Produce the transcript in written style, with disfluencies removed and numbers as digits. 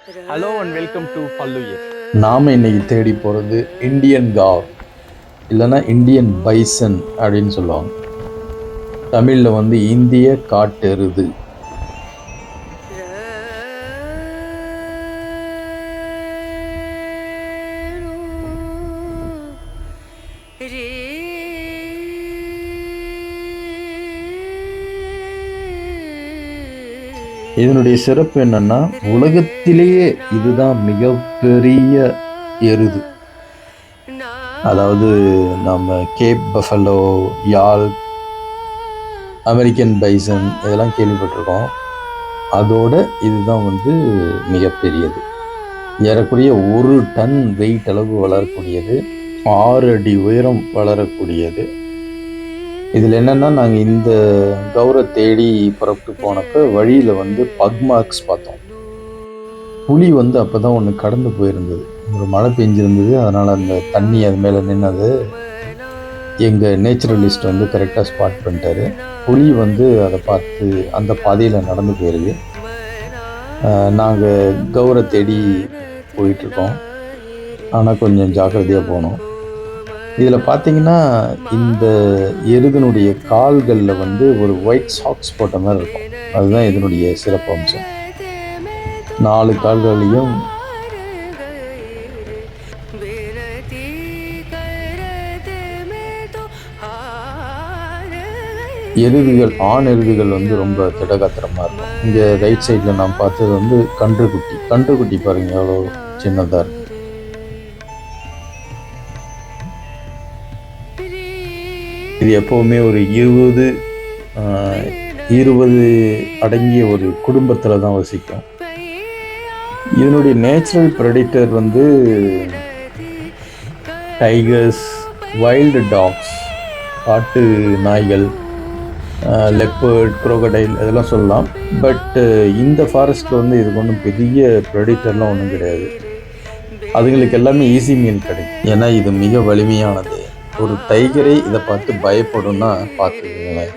Hello and welcome to பல்லுயிர். நாம் இன்னைக்கு தேடி போகிறது இந்தியன் காவ் இல்லைன்னா இந்தியன் பைசன் அப்படின்னு சொல்லுவாங்க. தமிழில் வந்து இந்திய காட்டெருது. இதனுடைய சிறப்பு என்னன்னா, உலகத்திலேயே இதுதான் மிகப்பெரிய எருது. அதாவது நம்ம கேப் பஃபலோ, யாழ், அமெரிக்கன் பைசன் இதெல்லாம் கேள்விப்பட்டிருக்கோம். அதோட இதுதான் வந்து மிகப்பெரியது. ஏறக்குறைய 1 டன் வெயிட் அளவு வளரக்கூடியது, 6 அடி உயரம் வளரக்கூடியது. இதில் என்னென்னா, நாங்கள் இந்த கௌரை தேடி புறப்பட்டு போனப்போ வழியில் வந்து பக்மார்க்ஸ் பார்த்தோம். புலி வந்து அப்போ தான் ஒன்று கடந்து போயிருந்தது. ஒரு மழை பெஞ்சிருந்தது, அதனால் அந்த தண்ணி அது மேலே நின்னது. எங்கள் நேச்சுரலிஸ்ட் வந்து கரெக்டாக ஸ்பாட் பண்ணிட்டாரு. புலி வந்து அதை பார்த்து அந்த பாதையில் நடந்து போயிருக்கு. நாங்கள் கௌரை தேடி போயிட்டுருக்கோம், ஆனால் கொஞ்சம் ஜாக்கிரதையாக போனோம். இதில் பார்த்தீங்கன்னா, இந்த எருதனுடைய கால்களில் வந்து ஒரு ஒயிட் சாக்ஸ் போட்ட மாதிரி இருக்கும். அதுதான் இதனுடைய சிறப்பு அம்சம். 4 கால்களையும் எருதுகள், ஆண் எருதுகள் வந்து ரொம்ப திடகாத்திரமாக இருக்கும். இங்கே ரைட் சைடில் நான் பார்த்தது வந்து கன்றுக்குட்டி பாருங்கள் எவ்வளோ சின்னதாக இருக்குது. இது எப்போவுமே ஒரு 20 அடங்கிய ஒரு குடும்பத்தில் தான் வசிக்கும். இதனுடைய நேச்சுரல் ப்ரெடிட்டர் வந்து டைகர்ஸ், வைல்டு டாக்ஸ், காட்டு நாய்கள், லெப்பர்ட், குரோக்கடைல் இதெல்லாம் சொல்லலாம். பட் இந்த ஃபாரஸ்ட்டில் வந்து இதுக்கு ஒன்றும் பெரிய ப்ரெடிட்டர்லாம் ஒன்றும் கிடையாது. அதுங்களுக்கு எல்லாமே ஈஸி மீல் கிடைக்கும். ஏன்னா இது மிக வலிமையானது. ஒரு டைகரே இதை பார்த்து பயப்படும்னா பார்த்துக்கோங்களேன்.